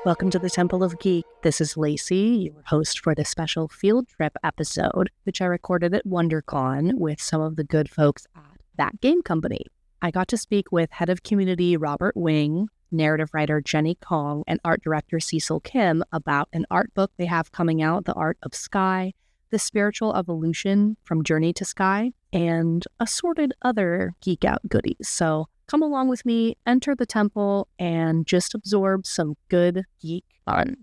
Welcome to the Temple of Geek. This is Lacey, your host for this special field trip episode, which I recorded at WonderCon with some of the good folks at Thatgamecompany. I got to speak with head of community Robert Wing, narrative writer Jenny Kong, and art director Cecil Kim about an art book they have coming out, The Art of Sky, The Spiritual Evolution from Journey to Sky, and assorted other geek out goodies. So come along with me, enter the temple, and just absorb some good geek fun.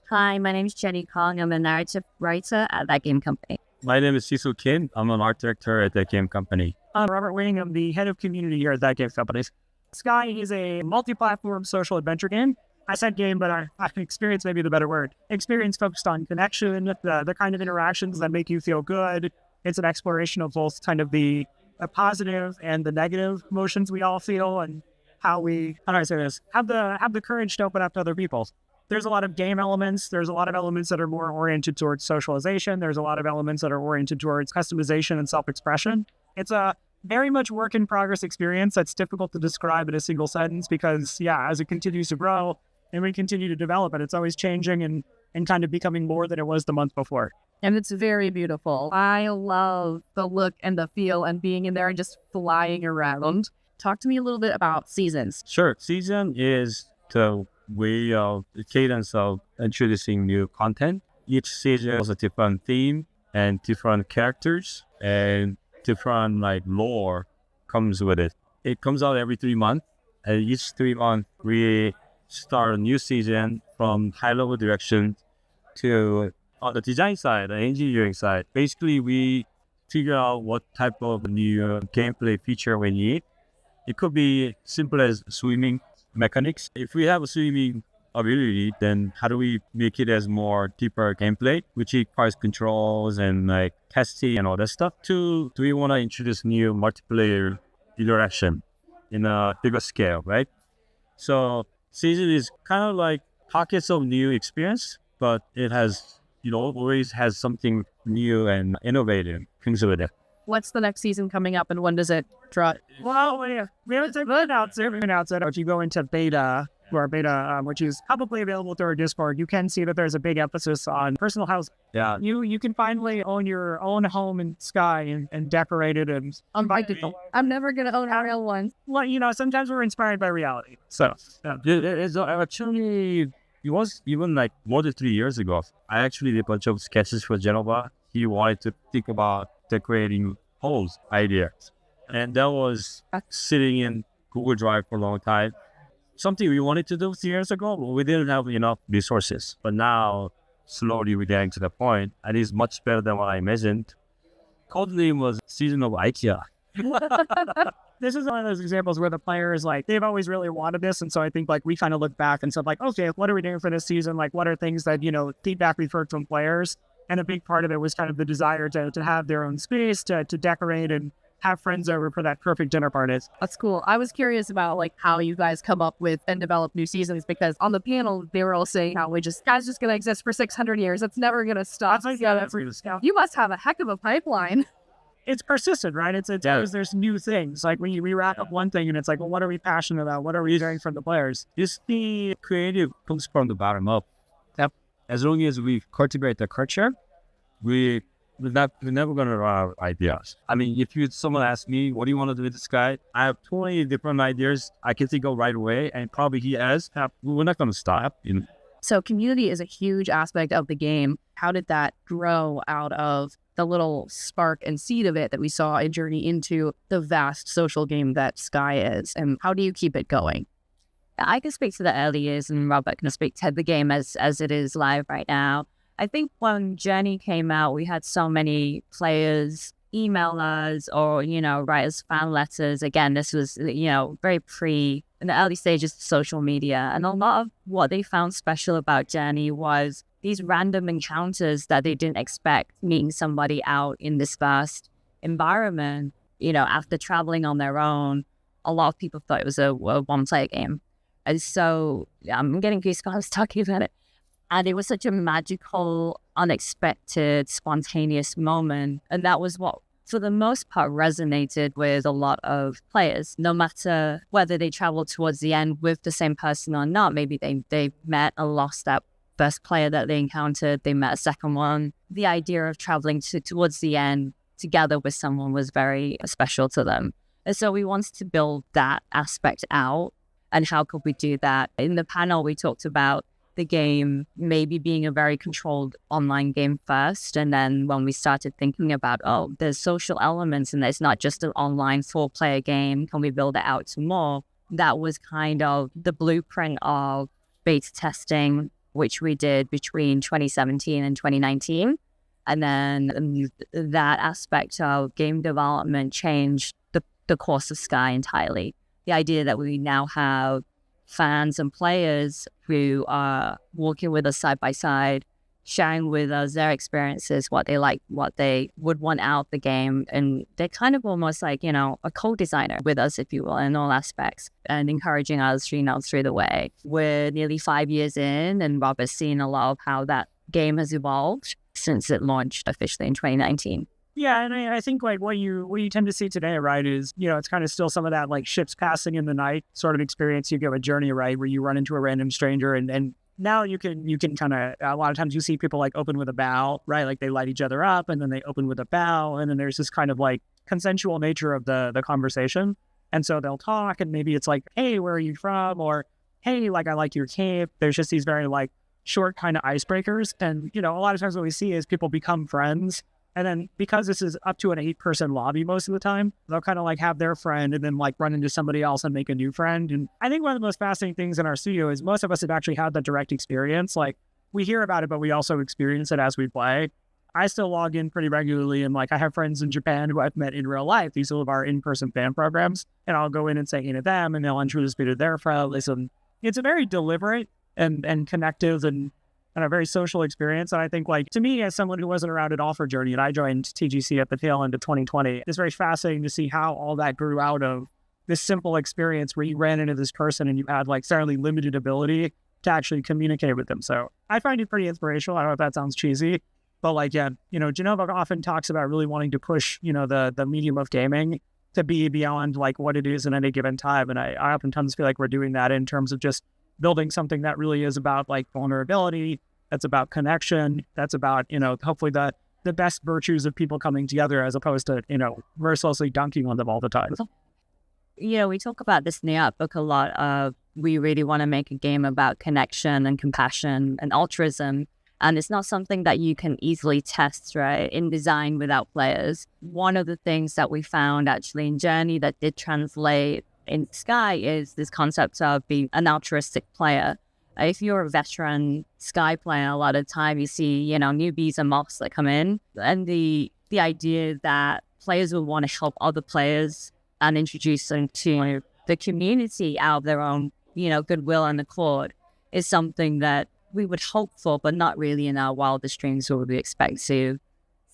Hi, my name is Jenny Kong. I'm a narrative writer at Thatgamecompany. My name is Cecil Kim. I'm an art director at Thatgamecompany. I'm Robert Wing. I'm the head of community here at Thatgamecompany. Sky is a multi-platform social adventure game. I said game, but I experience may be the better word. Experience focused on connection, the kind of interactions that make you feel good. It's an exploration of both kind of the positive and the negative emotions we all feel, and how do I say this? Have the courage to open up to other people. There's a lot of game elements. There's a lot of elements that are more oriented towards socialization. There's a lot of elements that are oriented towards customization and self-expression. It's a very much work in progress experience that's difficult to describe in a single sentence because, as it continues to grow and we continue to develop it, it's always changing and kind of becoming more than it was the month before. And it's very beautiful. I love the look and the feel and being in there and just flying around. Talk to me a little bit about seasons. Sure. Season is the way of the cadence of introducing new content. Each season has a different theme and different characters and different lore comes with it. It comes out every 3 months, and each 3 months we start a new season from high-level direction to on the design side, the engineering side. Basically, we figure out what type of new gameplay feature we need. It could be simple as swimming mechanics. If we have a swimming ability, then how do we make it as more deeper gameplay, which requires controls and testing and all that stuff? Do we want to introduce new multiplayer interaction in a bigger scale, right? So season is kind of like pockets of new experience, but it has always has something new and innovative things with it. What's the next season coming up and when does it drop? Well, we haven't announced it. If you go into beta, which is publicly available through our Discord, you can see that there's a big emphasis on personal housing. Yeah. You can finally own your own home in Sky and decorate it. And I'm never going to own a real one. Well, sometimes we're inspired by reality. So It's actually, it was even more than 3 years ago. I actually did a bunch of sketches for Genova. He wanted to think about decorating homes ideas. And that was sitting in Google Drive for a long time. Something we wanted to do 3 years ago, but we didn't have enough resources. But now, slowly we're getting to the point, and it's much better than what I imagined. Code name was Season of IKEA. This is one of those examples where the players, they've always really wanted this. And so I think, we kind of look back and said, okay, what are we doing for this season? What are things that, feedback we've heard from players? And a big part of it was kind of the desire to have their own space, to decorate and have friends over for that perfect dinner party. That's cool. I was curious about how you guys come up with and develop new seasons, because on the panel, they were all saying how guys just going to exist for 600 years. It's never going to stop. You must have a heck of a pipeline. It's persistent, right? It's because there's new things. When we wrap up one thing and it's what are we passionate about? What are we doing from the players? Just the creative comes from the bottom up. Yep. As long as we cultivate the culture, we're never going to run out of ideas. I mean, if someone asks me, what do you want to do with this guy? I have 20 different ideas I can think of right away, and probably he has. We're not going to stop. So community is a huge aspect of the game. How did that grow out of the little spark and seed of it that we saw a journey into the vast social game that Sky is? And how do you keep it going? I can speak to the early years, and Robert can speak to the game as it is live right now. I think when Journey came out, we had so many players email us or, write us fan letters. Again, this was, very in the early stages of social media. And a lot of what they found special about Journey was these random encounters that they didn't expect, meeting somebody out in this vast environment, after traveling on their own. A lot of people thought it was a one-player game. And so I'm getting goosebumps talking about it. And it was such a magical, unexpected, spontaneous moment. And that was what for the most part, resonated with a lot of players, no matter whether they traveled towards the end with the same person or not. Maybe they met and lost that first player that they encountered. They met a second one. The idea of traveling towards the end together with someone was very special to them. And so we wanted to build that aspect out. And how could we do that? In the panel, we talked about the game maybe being a very controlled online game first. And then when we started thinking about, there's social elements and it's not just an online 4-player game, can we build it out to more? That was kind of the blueprint of beta testing, which we did between 2017 and 2019. And then that aspect of game development changed the course of Sky entirely. The idea that we now have fans and players who are walking with us side by side, sharing with us their experiences, what they like, what they would want out of the game. And they're kind of almost like, a co-designer with us, if you will, in all aspects, and encouraging us, through the way. We're nearly 5 years in, and Rob has seen a lot of how that game has evolved since it launched officially in 2019. Yeah, and I think like what you tend to see today, right, is, it's kind of still some of that like ships passing in the night sort of experience you get with Journey, right, where you run into a random stranger and now you can kind of, a lot of times you see people like open with a bow, right, like they light each other up and then they open with a bow, and then there's this kind of like consensual nature of the conversation. And so they'll talk and maybe it's like, hey, where are you from? Or, hey, like I like your cape. There's just these very like short kind of icebreakers. And, a lot of times what we see is people become friends. And then because this is up to an 8-person lobby most of the time, they'll kind of like have their friend and then like run into somebody else and make a new friend. And I think one of the most fascinating things in our studio is most of us have actually had that direct experience. Like we hear about it, but we also experience it as we play. I still log in pretty regularly and like I have friends in Japan who I've met in real life. These are all of our in-person fan programs. And I'll go in and say hey to them and they'll introduce me to their friends. And it's a very deliberate and connective and a very social experience. And I think like to me, as someone who wasn't around at all for Journey, and I joined TGC at the tail end of 2020, it's very fascinating to see how all that grew out of this simple experience where you ran into this person and you had like fairly limited ability to actually communicate with them. So I find it pretty inspirational. I don't know if that sounds cheesy, but like, yeah, Genova often talks about really wanting to push, the medium of gaming to be beyond like what it is in any given time. And I oftentimes feel like we're doing that in terms of just building something that really is about like vulnerability, that's about connection, that's about, hopefully the best virtues of people coming together as opposed to, mercilessly dunking on them all the time. We talk about this in the art book a lot of we really want to make a game about connection and compassion and altruism. And it's not something that you can easily test, right, in design without players. One of the things that we found actually in Journey that did translate in Sky is this concept of being an altruistic player. If you're a veteran Sky player, a lot of time you see, newbies and mods that come in. And the idea that players will want to help other players and introduce them to the community out of their own, goodwill and accord is something that we would hope for, but not really in our wildest dreams would we expect to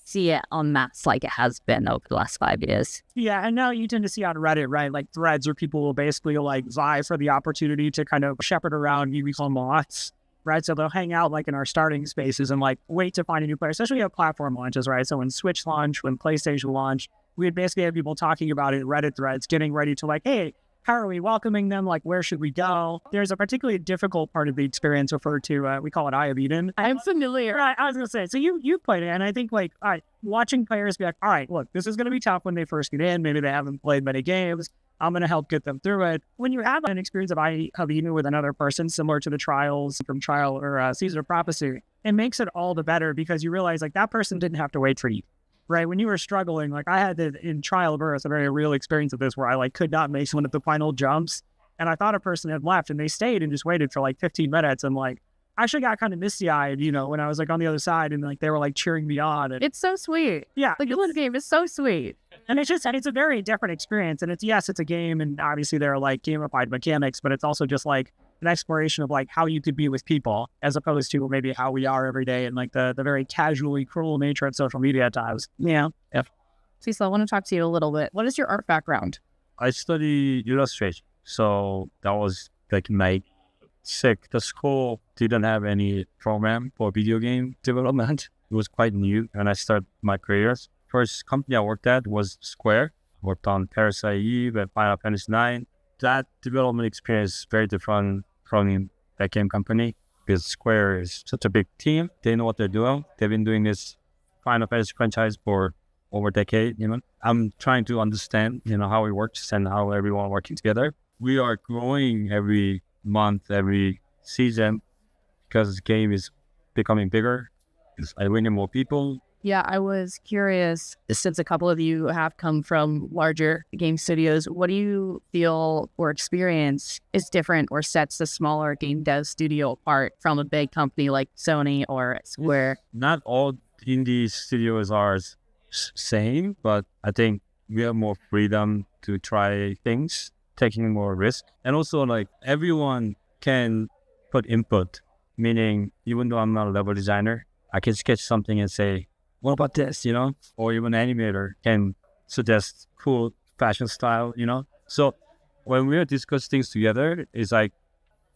see it en masse like it has been over the last 5 years. Yeah, and now you tend to see on Reddit, right, like threads where people will basically like vie for the opportunity to kind of shepherd around we call moths, right? So they'll hang out like in our starting spaces and like wait to find a new player, especially at platform launches, right? So when Switch launched, when PlayStation launched, we would basically have people talking about it in Reddit threads, getting ready to like, hey, how are we welcoming them? Like, where should we go? There's a particularly difficult part of the experience referred to, we call it Eye of Eden. I'm familiar. Right, I was going to say, so you played it, and I think, like, all right, watching players be like, all right, look, this is going to be tough when they first get in. Maybe they haven't played many games. I'm going to help get them through it. When you have an experience of Eye of Eden with another person, similar to the trials from Trial or Season of Prophecy, it makes it all the better because you realize, like, that person didn't have to wait for you. Right, when you were struggling, like I had in Trial of Earth, a very real experience of this where I like could not make one of the final jumps, and I thought a person had left, and they stayed and just waited for like 15 minutes, and like I actually got kind of misty-eyed, when I was like on the other side, and like they were like cheering me on. And, it's so sweet. Yeah, the good game is so sweet, and it's a very different experience, and it's a game, and obviously there are like gamified mechanics, but it's also just like an exploration of like how you could be with people as opposed to maybe how we are every day and like the very casually cruel nature of social media at times. Yeah. Cecil, I want to talk to you a little bit. What is your art background? I study illustration. So that was like my sick. The school didn't have any program for video game development. It was quite new when I started my career first company I worked at was Square. Worked on Parasite Eve and Final Fantasy 9. That development experience is very different from that game company because Square is such a big team. They know what they're doing. They've been doing this Final Fantasy franchise for over a decade. I'm trying to understand, how it works and how everyone working together. We are growing every month, every season because the game is becoming bigger. I bring in more people. Yeah, I was curious, since a couple of you have come from larger game studios, what do you feel or experience is different or sets the smaller game dev studio apart from a big company like Sony or Square? Not all indie studios are same, but I think we have more freedom to try things, taking more risk. And also, everyone can put input, meaning even though I'm not a level designer, I can sketch something and say, what about this, Or even animator can suggest cool fashion style, So when we discuss things together, it's like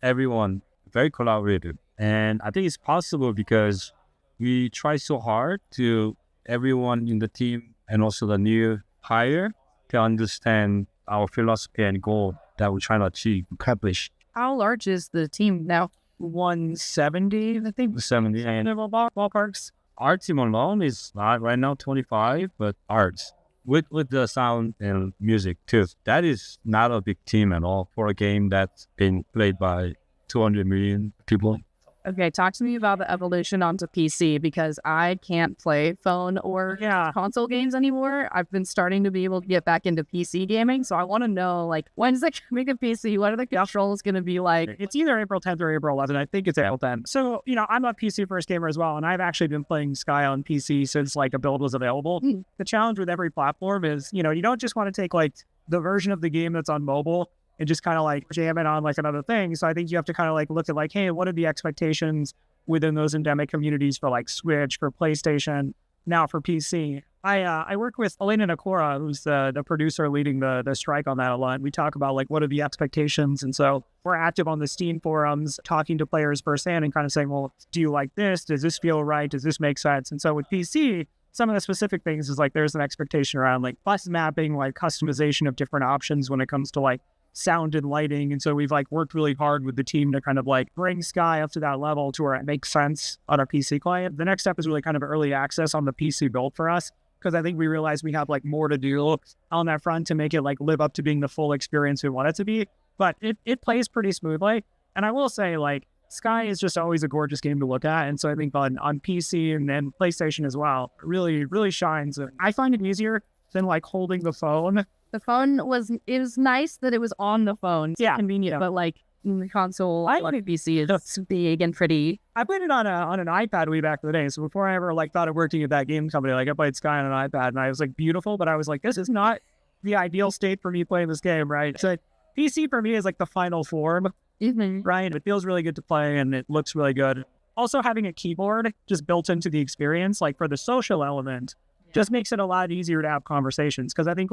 everyone very collaborative. And I think it's possible because we try so hard to everyone in the team and also the new hire to understand our philosophy and goal that we're trying to accomplish. How large is the team now? 170, I think. 70 and ballparks. Our team alone is not right now 25, but arts with the sound and music too. That is not a big team at all for a game that's been played by 200 million people. Okay, talk to me about the evolution onto PC because I can't play phone or console games anymore. I've been starting to be able to get back into PC gaming, so I want to know, when's it coming to PC? What are the controls going to be like? It's either April 10th or April 11th. I think it's April 10th. So, I'm a PC first gamer as well, and I've actually been playing Sky on PC since, a build was available. The challenge with every platform is, you don't just want to take, the version of the game that's on mobile and just kind of jam it on another thing. So I think you have to kind of look at hey, what are the expectations within those endemic communities for Switch, for PlayStation, now for PC. I work with Elena Nakora, who's the producer leading the strike on that a lot. We talk about what are the expectations. And so we're active on the Steam forums, talking to players firsthand and kind of saying, well, do you like this? Does this feel right? Does this make sense? And so with PC, some of the specific things is there's an expectation around bus mapping, customization of different options when it comes to sound and lighting. And so we've worked really hard with the team to kind of bring Sky up to that level to where it makes sense on our PC client. The next step is really kind of early access on the PC build for us, because I think we realize we have more to do on that front to make it live up to being the full experience we want it to be. But it plays pretty smoothly. And I will say Sky is just always a gorgeous game to look at. And so I think on PC and then PlayStation as well, it really shines. And I find it easier than holding the phone. The phone it was nice that it was on the phone. It's convenient, but the console, PC is big and pretty. I played it on an iPad way back in the day. So before I ever thought of working at that game company, I played Sky on an iPad and I was beautiful, but I was this is not the ideal state for me playing this game, right? So PC for me is the final form, right? It feels really good to play and it looks really good. Also having a keyboard just built into the experience, for the social element, just makes it a lot easier to have conversations. Because I think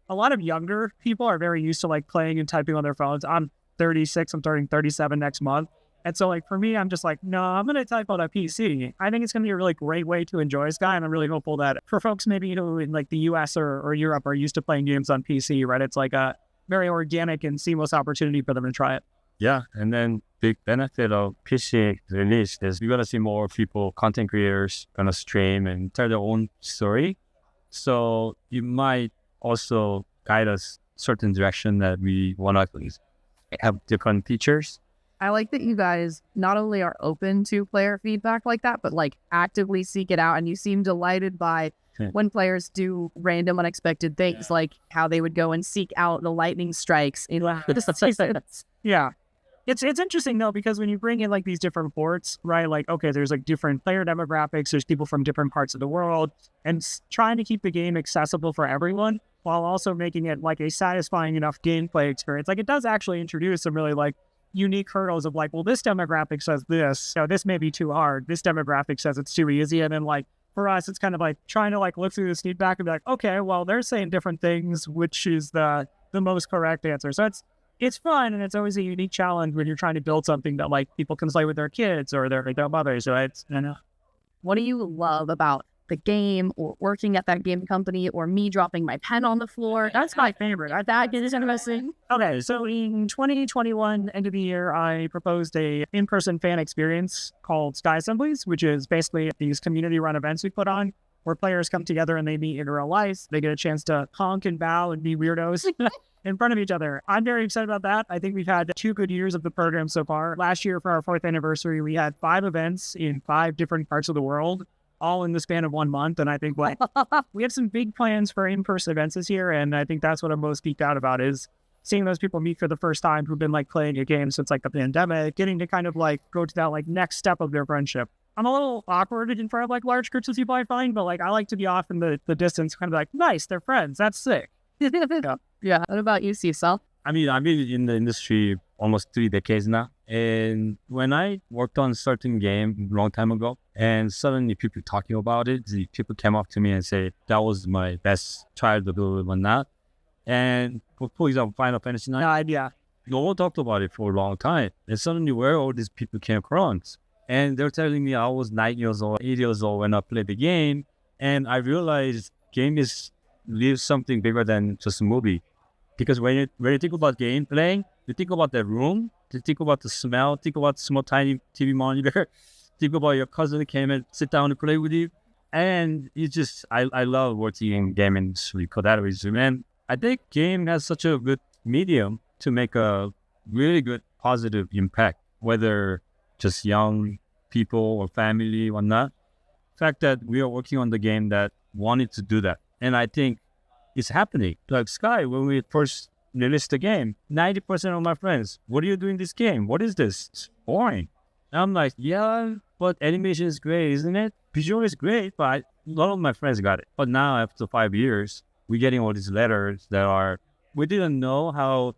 a lot of younger people are very used to playing and typing on their phones. I'm 36, I'm turning 37 next month. And so for me, I'm just no, I'm going to type on a PC. I think it's going to be a really great way to enjoy Sky. And I'm really hopeful that for folks maybe who in the US or Europe are used to playing games on PC, right? It's a very organic and seamless opportunity for them to try it. Yeah, and then big benefit of PC release is you're going to see more people, content creators, going to stream and tell their own story. So it might also guide us certain direction that we want to have different features. I like that you guys not only are open to player feedback like that, but actively seek it out. And you seem delighted by when players do random unexpected things, like how they would go and seek out the lightning strikes in the seasons. Yeah. It's interesting though, because when you bring in these different ports, right? Okay, there's different player demographics, there's people from different parts of the world, and trying to keep the game accessible for everyone while also making it a satisfying enough gameplay experience. It does actually introduce some really unique hurdles of well, this demographic says this, this may be too hard. This demographic says it's too easy. And then for us, it's kind of trying to look through this feedback and be okay, well, they're saying different things, which is the most correct answer. So it's fun, and it's always a unique challenge when you're trying to build something that people can play with their kids or their mothers, right? What do you love about the game or working at that game company or me dropping my pen on the floor? That's my favorite. That is interesting. Okay, so in 2021, end of the year, I proposed a in-person fan experience called Sky Assemblies, which is basically these community-run events we put on where players come together and they meet in real life. They get a chance to honk and bow and be weirdos in front of each other. I'm very excited about that. I think we've had 2 good years of the program so far. Last year, for our 4th anniversary, we had 5 events in 5 different parts of the world, all in the span of 1 month. And I think we have some big plans for in-person events this year. And I think that's what I'm most geeked out about is seeing those people meet for the first time who've been like playing a game since like the pandemic, getting to kind of like go to that like next step of their friendship. I'm a little awkward in front of like large groups of people, I find, but like I like to be off in the distance, kind of like, nice, they're friends. That's sick. Yeah. What about you, Cecil? I mean, I've been in the industry almost 3 decades now. And when I worked on a certain game a long time ago, and suddenly people talking about it, the people came up to me and say, that was my best childhood or not. And for example, Final Fantasy 9, Yeah. no one talked about it for a long time. And suddenly where all these people came from. And they're telling me I was 9 years old, 8 years old when I played the game. And I realized game is really something bigger than just a movie. Because when you think about game playing, you think about the room, you think about the smell, think about small tiny TV monitor, think about your cousin that came and sit down and play with you. And it's just, I love working in game industry for that reason. And I think game has such a good medium to make a really good positive impact, whether just young people or family or not. The fact that we are working on the game that wanted to do that. And I think it's happening. Like Sky, when we first released the game, 90% of my friends, what are you doing this game? What is this? It's boring. And I'm like, yeah, but animation is great, isn't it? Visual is great, but none of my friends got it. But now after 5 years, we're getting all these letters that are, we didn't know how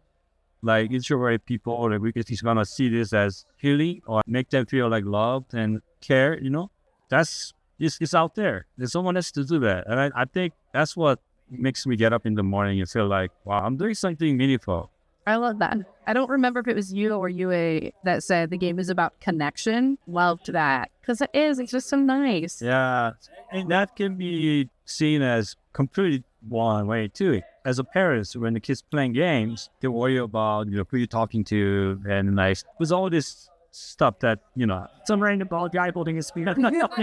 like introverted people or like we just gonna see this as healing or make them feel like loved and care, you know? That's, it's out there. There's someone else to do that. And I think that's what makes me get up in the morning and feel like, wow, I'm doing something meaningful. I love that. I don't remember if it was you or UA that said the game is about connection. Loved that. Because it is. It's just so nice. Yeah. And that can be seen as completely one way too. As a parent, when the kids playing games, they worry about, who you're talking to and like, with all this stuff that, Some random bald guy holding a spear.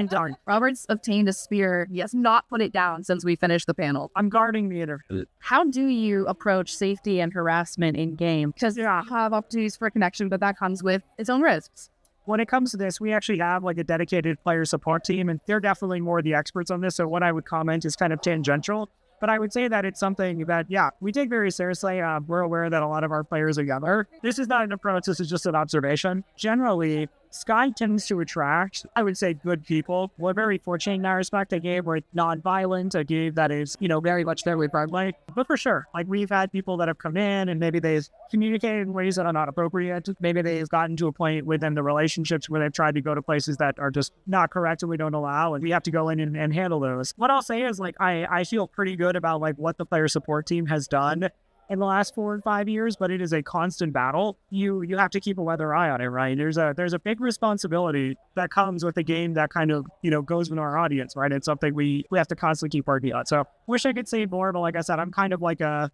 Darn. Robert's obtained a spear. He has not put it down since we finished the panel. I'm guarding the interview. How do you approach safety and harassment in game? Because you have opportunities for connection, but that comes with its own risks. When it comes to this, we actually have like a dedicated player support team, and they're definitely more the experts on this. So what I would comment is kind of tangential. But I would say that it's something that, we take very seriously. We're aware that a lot of our players are younger. This is not an approach. This is just an observation. Generally, Sky tends to attract, I would say, good people. We're very fortunate in that respect. A game where it's non-violent, a game that is, very much family friendly. But for sure, like we've had people that have come in and maybe they've communicated in ways that are not appropriate. Maybe they've gotten to a point within the relationships where they've tried to go to places that are just not correct and we don't allow. And we have to go in and handle those. What I'll say is like, I feel pretty good about like what the player support team has done in the last 4 and 5 years, but it is a constant battle. You have to keep a weather eye on it, right? There's a big responsibility that comes with a game that kind of, goes with our audience, right? It's something we have to constantly keep working on. So wish I could say more, but like I said, I'm kind of like a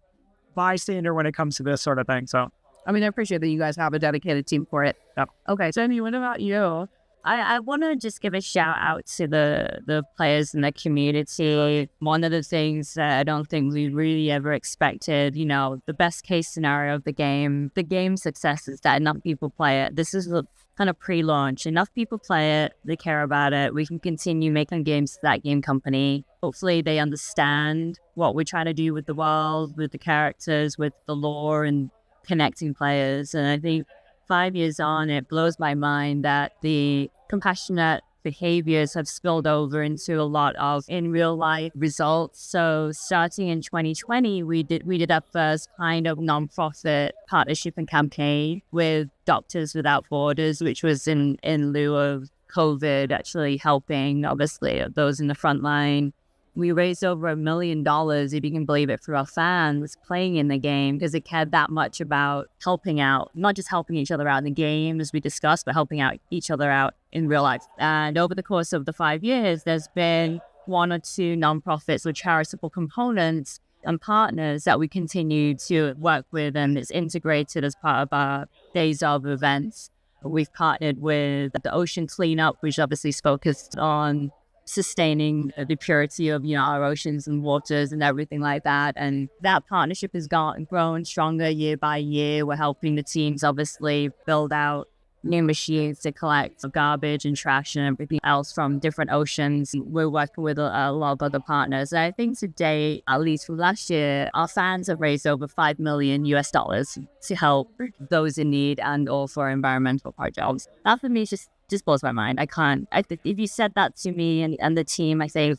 bystander when it comes to this sort of thing. So, I mean, I appreciate that you guys have a dedicated team for it. Yep. Okay, Jenny, what about you? I want to just give a shout out to the players in the community. One of the things that I don't think we really ever expected, the best case scenario of the game success is that enough people play it. This is the kind of pre-launch. Enough people play it, they care about it. We can continue making games to that game company. Hopefully they understand what we're trying to do with the world, with the characters, with the lore and connecting players. And I think 5 years on, it blows my mind that the compassionate behaviors have spilled over into a lot of in real life results. So starting in 2020, we did our first kind of nonprofit partnership and campaign with Doctors Without Borders, which was in lieu of COVID, actually helping obviously those in the front line. We raised over $1 million, if you can believe it, for our fans playing in the game because they cared that much about helping out, not just helping each other out in the game, as we discussed, but helping out each other out in real life. And over the course of the 5 years, there's been one or two nonprofits or charitable components and partners that we continue to work with, and it's integrated as part of our Days of events. We've partnered with the Ocean Cleanup, which obviously is focused on sustaining the purity of, our oceans and waters and everything like that. And that partnership has grown stronger year by year. We're helping the teams obviously build out new machines to collect garbage and trash and everything else from different oceans. We're working with a lot of other partners. And I think today, at least from last year, our fans have raised over $5 million to help those in need and all for environmental projects. That for me just blows my mind. If you said that to me and the team, I say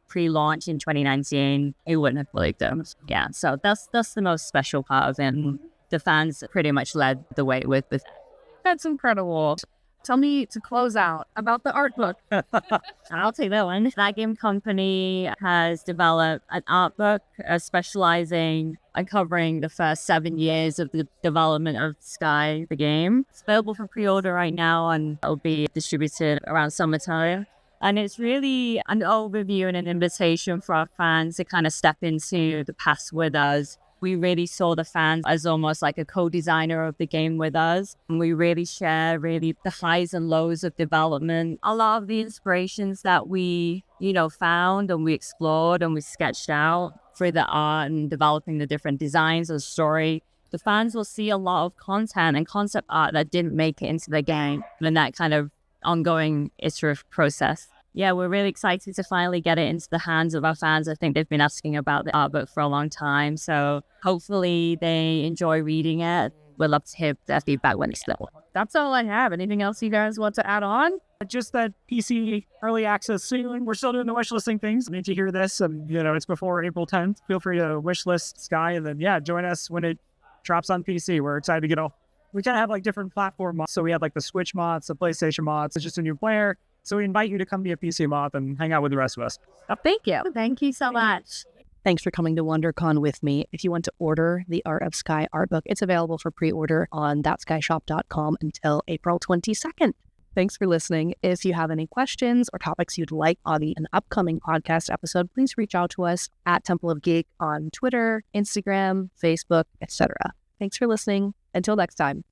pre-launch in 2019, it wouldn't have believed them. Yeah, so that's the most special part of it. And the fans pretty much led the way with That's incredible. Tell me, to close out, about the art book. I'll take that one. Thatgamecompany has developed an art book specializing and covering the first 7 years of the development of Sky, the game. It's available for pre-order right now, and it'll be distributed around summertime. And it's really an overview and an invitation for our fans to kind of step into the past with us. We really saw the fans as almost like a co-designer of the game with us. And we really share the highs and lows of development. A lot of the inspirations that we, found and we explored and we sketched out for the art and developing the different designs and story. The fans will see a lot of content and concept art that didn't make it into the game, and that kind of ongoing iterative process. Yeah, we're really excited to finally get it into the hands of our fans. I think they've been asking about the art book for a long time. So hopefully they enjoy reading it. We'd love to hear their feedback when it's there. That's all I have. Anything else you guys want to add on? Just that PC early access soon. We're still doing the wish listing things. I need to hear this. It's before April 10th. Feel free to wish list Sky, and then, join us when it drops on PC. We're excited to get all. We kind of have different platform mods. So we have the Switch mods, the PlayStation mods. It's just a new player. So we invite you to come be a PC mod and hang out with the rest of us. Thank you. Thank you so much. Thanks for coming to WonderCon with me. If you want to order the Art of Sky art book, it's available for pre-order on thatskyshop.com until April 22nd. Thanks for listening. If you have any questions or topics you'd like on an upcoming podcast episode, please reach out to us at Temple of Geek on Twitter, Instagram, Facebook, etc. Thanks for listening. Until next time.